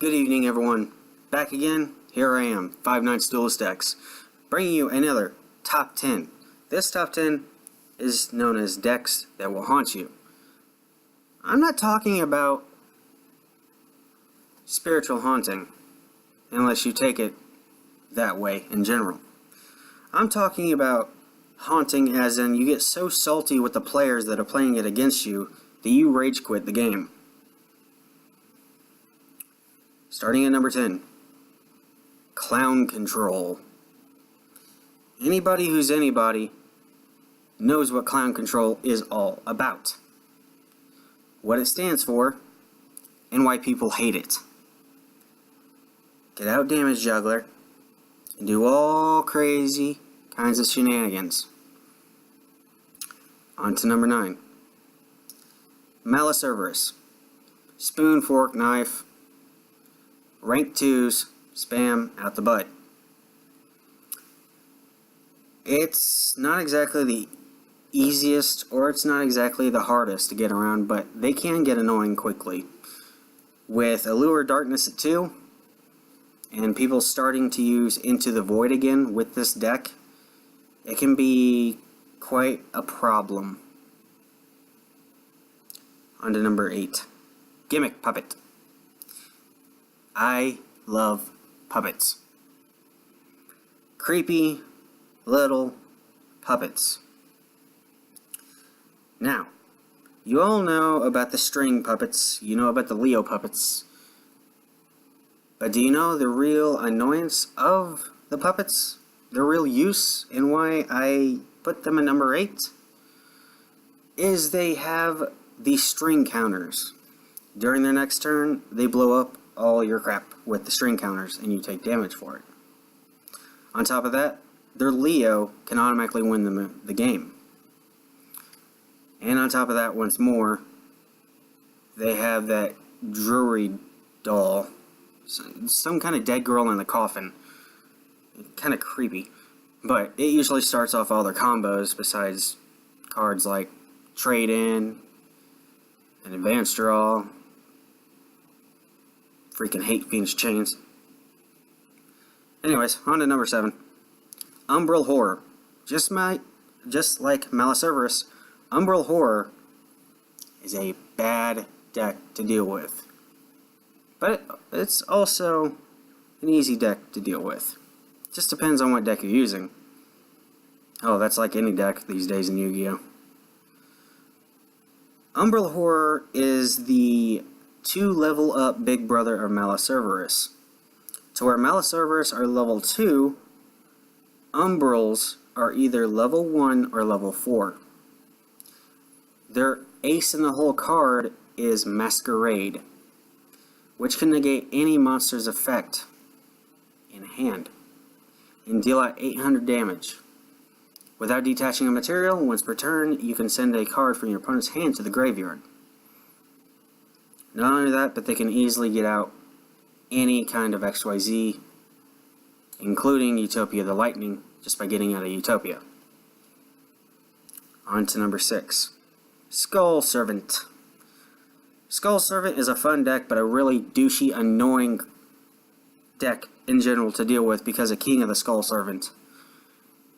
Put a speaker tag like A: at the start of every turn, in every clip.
A: Good evening, everyone. Back again. Here I am, FiveNights Duelist decks, bringing you another top 10. This top 10 is known as decks that will haunt you. I'm not talking about spiritual haunting, unless you take it that way in general. I'm talking about haunting as in you get so salty with the players that are playing it against you that you rage quit the game. Starting at number 10, Clown Control. Anybody who's anybody knows what Clown Control is all about, what it stands for, and why people hate it. Get out Damage Juggler and do all crazy kinds of shenanigans. On to number 9, Malicerverus. Spoon, fork, knife, rank 2s, spam out the butt. It's not exactly the easiest, or it's not exactly the hardest to get around, but they can get annoying quickly. With Allure Darkness at 2, and people starting to use Into the Void again with this deck, it can be quite a problem. On to number 8, Gimmick Puppet. I love puppets. Creepy little puppets. Now, you all know about the string puppets, you know about the Leo puppets, but do you know the real annoyance of the puppets? Their real use, and why I put them at number 8? Is they have the string counters. During their next turn, they blow up all your crap with the string counters, and you take damage for it. On top of that, their Leo can automatically win the game. And on top of that, once more, they have that Drury doll. Some kind of dead girl in the coffin. Kind of creepy. But it usually starts off all their combos, besides cards like Trade In, and Advanced Draw. Freaking hate Phoenix Chains. Anyways, on to number 7. Umbral Horror. Just like Malicerverus, Umbral Horror is a bad deck to deal with. But it's also an easy deck to deal with. Just depends on what deck you're using. Oh, that's like any deck these days in Yu-Gi-Oh! Umbral Horror is the 2 level up big brother of Malicerverus. To where Malicerverus are level 2, Umbrals are either level 1 or level 4. Their ace in the whole card is Masquerade, which can negate any monster's effect in hand and deal out 800 damage. Without detaching a material, once per turn, you can send a card from your opponent's hand to the graveyard. Not only that, but they can easily get out any kind of XYZ, including Utopia the Lightning, just by getting out of Utopia. On to number 6, Skull Servant. Skull Servant is a fun deck, but a really douchey, annoying deck in general to deal with because of King of the Skull Servant.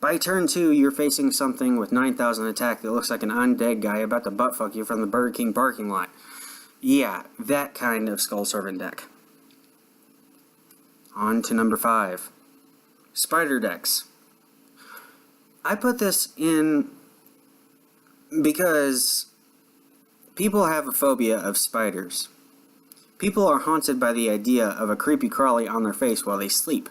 A: By turn 2, you're facing something with 9,000 attack that looks like an undead guy about to buttfuck you from the Burger King parking lot. Yeah, that kind of Skull Servant deck. On to number 5, Spider decks. I put this in because people have a phobia of spiders. People are haunted by the idea of a creepy crawly on their face while they sleep.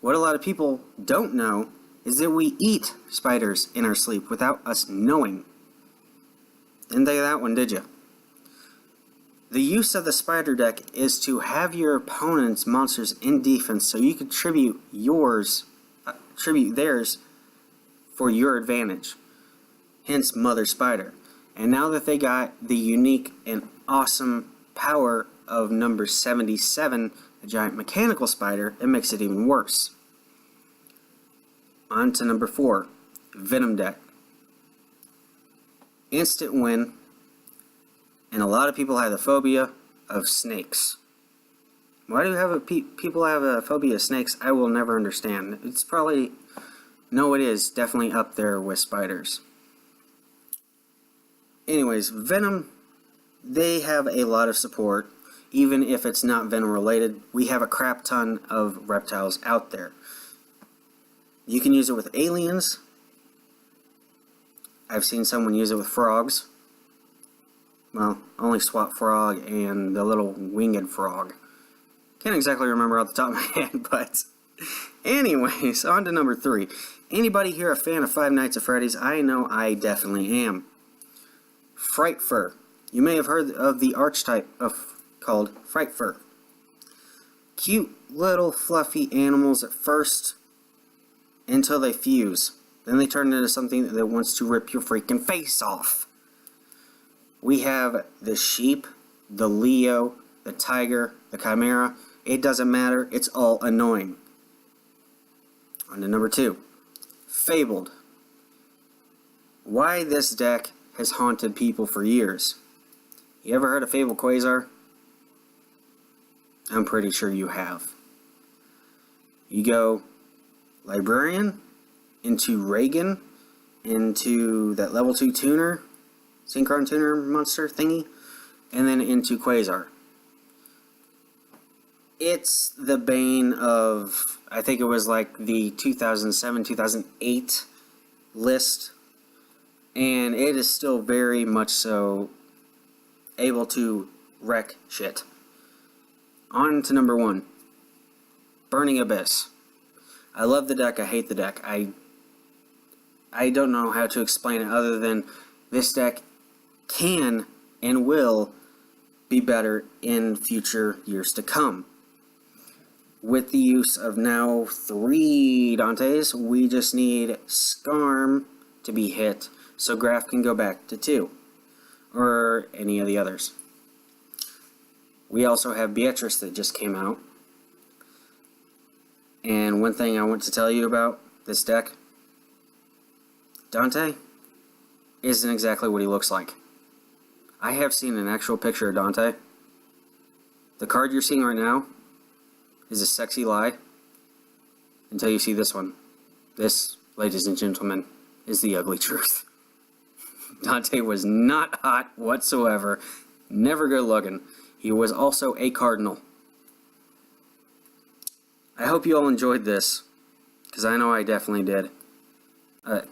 A: What a lot of people don't know is that we eat spiders in our sleep without us knowing. Didn't think of that one, did you? The use of the spider deck is to have your opponent's monsters in defense so you can tribute theirs for your advantage. Hence Mother Spider. And now that they got the unique and awesome power of number 77, a giant mechanical spider, it makes it even worse. On to number 4, Venom deck. Instant win, and a lot of people have the phobia of snakes. Why do people have a phobia of snakes? I will never understand. It's probably... No, it is definitely up there with spiders. Anyways, Venom, they have a lot of support. Even if it's not Venom related, we have a crap ton of reptiles out there. You can use it with aliens. I've seen someone use it with frogs. Well, only swat frog and the little winged frog. Can't exactly remember off the top of my head, but... Anyways, on to number 3. Anybody here a fan of Five Nights at Freddy's? I know I definitely am. Fright Fur. You may have heard of the archetype called Fright Fur. Cute little fluffy animals at first until they fuse. Then they turn into something that wants to rip your freaking face off. We have the sheep, the Leo, the tiger, the chimera. It doesn't matter. It's all annoying. On to number 2. Fabled. Why this deck has haunted people for years. You ever heard of Fabled Quasar? I'm pretty sure you have. You go Librarian, into Reagan, into that level 2 tuner, Synchron tuner monster thingy, and then into Quasar. It's the bane of, I think it was like the 2007-2008 list, and it is still very much so able to wreck shit. On to number 1, Burning Abyss. I love the deck, I hate the deck. I don't know how to explain it other than this deck can and will be better in future years to come. With the use of now 3 Dantes, we just need Scarm to be hit so Graph can go back to 2. Or any of the others. We also have Beatrice that just came out. And one thing I want to tell you about this deck, Dante isn't exactly what he looks like. I have seen an actual picture of Dante. The card you're seeing right now is a sexy lie until you see this one. This, ladies and gentlemen, is the ugly truth. Dante was not hot whatsoever, never good looking. He was also a cardinal. I hope you all enjoyed this, because I know I definitely did.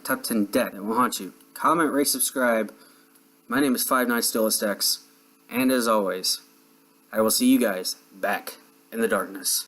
A: Top 10 deck that will haunt you. Comment, rate, subscribe. My name is FiveNights Duelist X, and as always, I will see you guys back in the darkness.